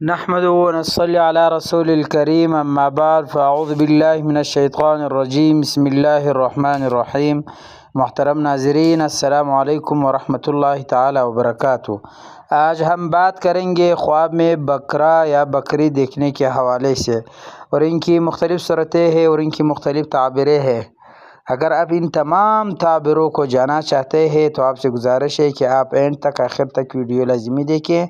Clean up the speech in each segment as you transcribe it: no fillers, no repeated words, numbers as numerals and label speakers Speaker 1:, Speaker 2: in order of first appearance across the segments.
Speaker 1: نحمد ونصلي على رسول الكريم اما بعد فاعوذ باللہ من الشیطان الرجیم بسم اللہ الرحمن الرحیم۔ محترم ناظرین السلام علیکم ورحمۃ اللہ تعالی وبرکاتہ۔ آج ہم بات کریں گے خواب میں بکرا یا بکری دیکھنے کے حوالے سے، اور ان کی مختلف صورتیں ہیں اور ان کی مختلف تعبیریں ہیں۔ اگر آپ ان تمام تعبیروں کو جاننا چاہتے ہیں تو آپ سے گزارش ہے کہ آپ اینڈ تک آخر تک ویڈیو لازمی دیکھیں،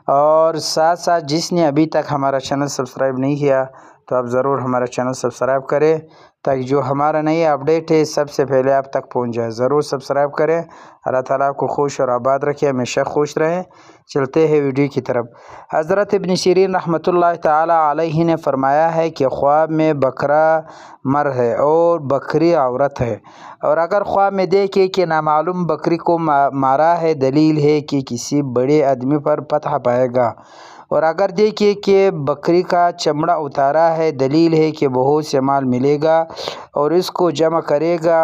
Speaker 1: اور ساتھ ساتھ جس نے ابھی تک ہمارا چینل سبسکرائب نہیں کیا تو آپ ضرور ہمارا چینل سبسکرائب کریں تاکہ جو ہمارا نئی اپڈیٹ ہے سب سے پہلے آپ تک پہنچ جائے۔ ضرور سبسکرائب کریں۔ اللہ تعالیٰ آپ کو خوش اور آباد رکھے، ہمیشہ خوش رہیں۔ چلتے ہیں ویڈیو کی طرف۔ حضرت ابن سیرین رحمۃ اللہ تعالیٰ علیہ نے فرمایا ہے کہ خواب میں بکرا مرد ہے اور بکری عورت ہے، اور اگر خواب میں دیکھے کہ نامعلوم بکری کو مارا ہے، دلیل ہے کہ کسی بڑے آدمی پر فتح پائے گا، اور اگر دیکھے کہ بکری کا چمڑا اتارا ہے، دلیل ہے کہ بہت سے مال ملے گا اور اس کو جمع کرے گا،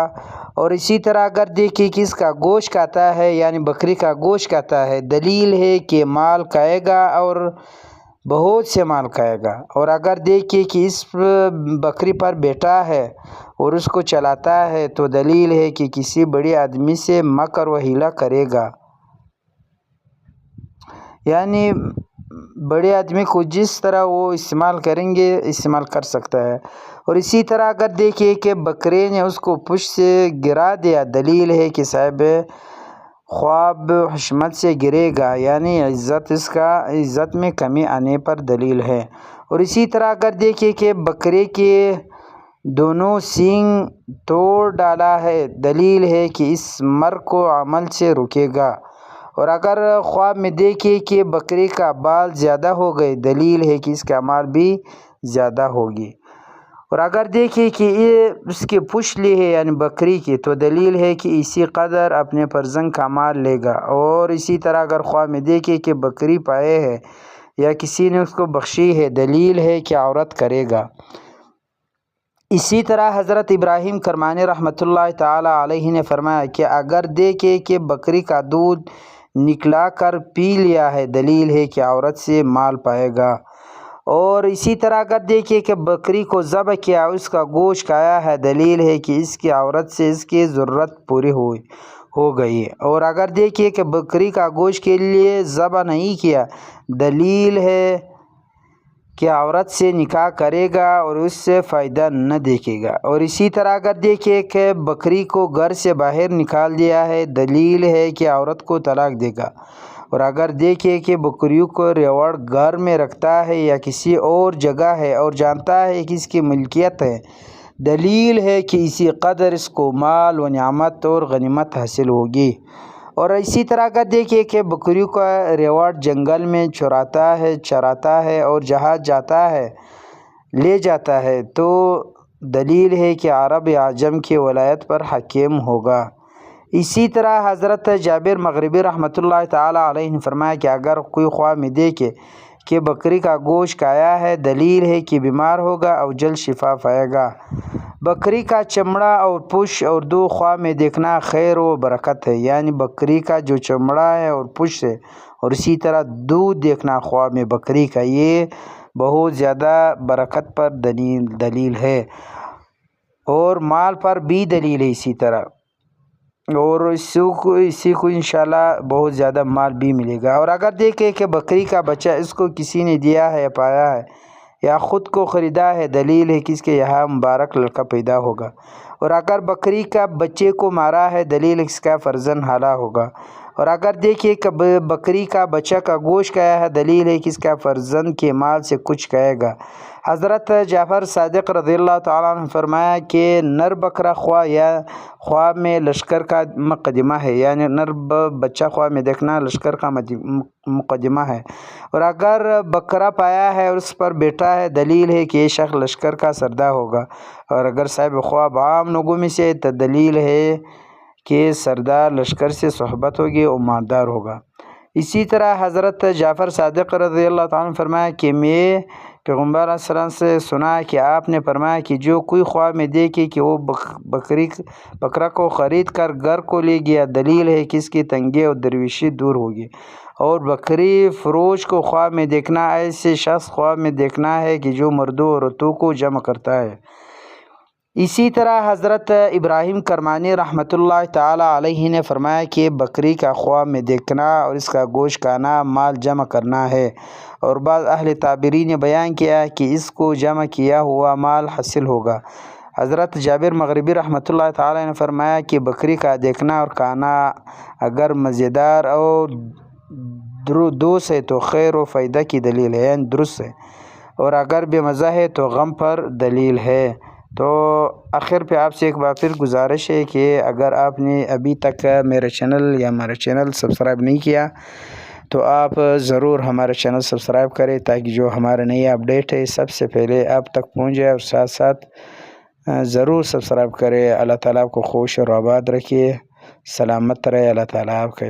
Speaker 1: اور اسی طرح اگر دیکھے کہ اس کا گوشت کھاتا ہے یعنی بکری کا گوشت کھاتا ہے، دلیل ہے کہ مال کھائے گا اور بہت سے مال کھائے گا، اور اگر دیکھے کہ اس بکری پر بیٹھا ہے اور اس کو چلاتا ہے تو دلیل ہے کہ کسی بڑے آدمی سے مکر و حیلہ کرے گا، یعنی بڑے آدمی کو جس طرح وہ استعمال کریں گے استعمال کر سکتا ہے۔ اور اسی طرح اگر دیکھیں کہ بکرے نے اس کو پشت سے گرا دیا، دلیل ہے کہ صاحب خواب حشمت سے گرے گا، یعنی عزت میں کمی آنے پر دلیل ہے۔ اور اسی طرح اگر دیکھیں کہ بکرے کے دونوں سینگ توڑ ڈالا ہے، دلیل ہے کہ اس مر کو عمل سے رکے گا، اور اگر خواب میں دیکھے کہ بکری کا بال زیادہ ہو گئے، دلیل ہے کہ اس کا مال بھی زیادہ ہوگی، اور اگر دیکھے کہ یہ اس کی پشت لی ہے یعنی بکری کی، تو دلیل ہے کہ اسی قدر اپنے فرزند کا مال لے گا۔ اور اسی طرح اگر خواب میں دیکھے کہ بکری پائے ہے یا کسی نے اس کو بخشی ہے، دلیل ہے کہ عورت کرے گا۔ اسی طرح حضرت ابراہیم کرمانی رحمۃ اللہ تعالی علیہ نے فرمایا کہ اگر دیکھے کہ بکری کا دودھ نکلا کر پی لیا ہے، دلیل ہے کہ عورت سے مال پائے گا۔ اور اسی طرح اگر دیکھے کہ بکری کو ذبح کیا، اس کا گوشت کھایا ہے، دلیل ہے کہ اس کی عورت سے اس کی ضرورت پوری ہو گئی۔ اور اگر دیکھے کہ بکری کا گوشت کے لیے ذبح نہیں کیا، دلیل ہے کہ عورت سے نکاح کرے گا اور اس سے فائدہ نہ دیکھے گا۔ اور اسی طرح اگر دیکھے کہ بکری کو گھر سے باہر نکال دیا ہے، دلیل ہے کہ عورت کو طلاق دے گا۔ اور اگر دیکھے کہ بکریوں کو ریوڑ گھر میں رکھتا ہے یا کسی اور جگہ ہے اور جانتا ہے کہ اس کی ملکیت ہے، دلیل ہے کہ اسی قدر اس کو مال و نعمت اور غنیمت حاصل ہوگی۔ اور اسی طرح اگر دیکھے کہ بکریوں کا ریوڑ جنگل میں چراتا ہے اور جہاں جاتا ہے لے جاتا ہے، تو دلیل ہے کہ عرب عجم کی ولایت پر حاکم ہوگا۔ اسی طرح حضرت جابر مغربی رحمۃ اللہ تعالی علیہ نے فرمایا کہ اگر کوئی خواب میں دیکھے کہ بکری کا گوشت کھایا ہے، دلیل ہے کہ بیمار ہوگا اور جلد شفا پائے گا۔ بکری کا چمڑا اور پشت اور دو خواب میں دیکھنا خیر و برکت ہے، یعنی بکری کا جو چمڑا ہے اور پشت ہے، اور اسی طرح دودھ دیکھنا خواب میں بکری کا، یہ بہت زیادہ برکت پر دلیل ہے، اور مال پر بھی دلیل ہے اسی طرح، اور اسی کو انشاءاللہ بہت زیادہ مال بھی ملے گا۔ اور اگر دیکھے کہ بکری کا بچہ اس کو کسی نے دیا ہے یا پایا ہے یا خود کو خریدا ہے، دلیل ہے کہ اس کے یہاں مبارک لڑکا پیدا ہوگا۔ اور اگر بکری کا بچے کو مارا ہے، دلیل اس کا فرزند حالا ہوگا۔ اور اگر دیکھے کہ بکری کا بچہ کا گوشت کھایا ہے، دلیل ہے کہ اس کا فرزند کے مال سے کچھ کھائے گا۔ حضرت جعفر صادق رضی اللہ تعالیٰ عنہ نے فرمایا کہ نر بکرا خواب میں لشکر کا مقدمہ ہے، یعنی نر بچہ خواب میں دیکھنا لشکر کا مقدمہ ہے، اور اگر بکرا پایا ہے اور اس پر بیٹھا ہے، دلیل ہے کہ یہ شخص لشکر کا سردار ہوگا، اور اگر صاحب خواب عام لوگوں میں سے تو دلیل ہے کہ سردار لشکر سے صحبت ہوگی اور مالدار ہوگا۔ اسی طرح حضرت جعفر صادق رضی اللہ تعالیٰ عنہ نے فرمایا کہ میں پیغمبر علیہ السلام سے سنا کہ آپ نے فرمایا کہ جو کوئی خواب میں دیکھے کہ وہ بکرا کو خرید کر گھر کو لے گیا، دلیل ہے کہ اس کی تنگی اور درویشی دور ہوگی۔ اور بکری فروش کو خواب میں دیکھنا ایسے شخص خواب میں دیکھنا ہے کہ جو مردوں اور عورتوں کو جمع کرتا ہے۔ اسی طرح حضرت ابراہیم کرمانی رحمۃ اللہ تعالی علیہ نے فرمایا کہ بکری کا خواب میں دیکھنا اور اس کا گوشت کھانا مال جمع کرنا ہے، اور بعض اہل تعبیرین نے بیان کیا ہے کہ اس کو جمع کیا ہوا مال حاصل ہوگا۔ حضرت جابر مغربی رحمۃ اللہ تعالی نے فرمایا کہ بکری کا دیکھنا اور کھانا اگر مزیدار اور دوست ہے تو خیر و فائدہ کی دلیل ہے، یعنی درست ہے، اور اگر بے مزہ ہے تو غم پر دلیل ہے۔ تو آخر پہ آپ سے ایک بار پھر گزارش ہے کہ اگر آپ نے ابھی تک میرا چینل یا ہمارا چینل سبسکرائب نہیں کیا تو آپ ضرور ہمارا چینل سبسکرائب کریں، تاکہ جو ہمارا نئی اپڈیٹ ہے سب سے پہلے آپ تک پہنچ جائے، اور ساتھ ساتھ ضرور سبسکرائب کریں۔ اللہ تعالیٰ آپ کو خوش اور آباد رکھیے، سلامت رہے، اللہ تعالیٰ آپ کا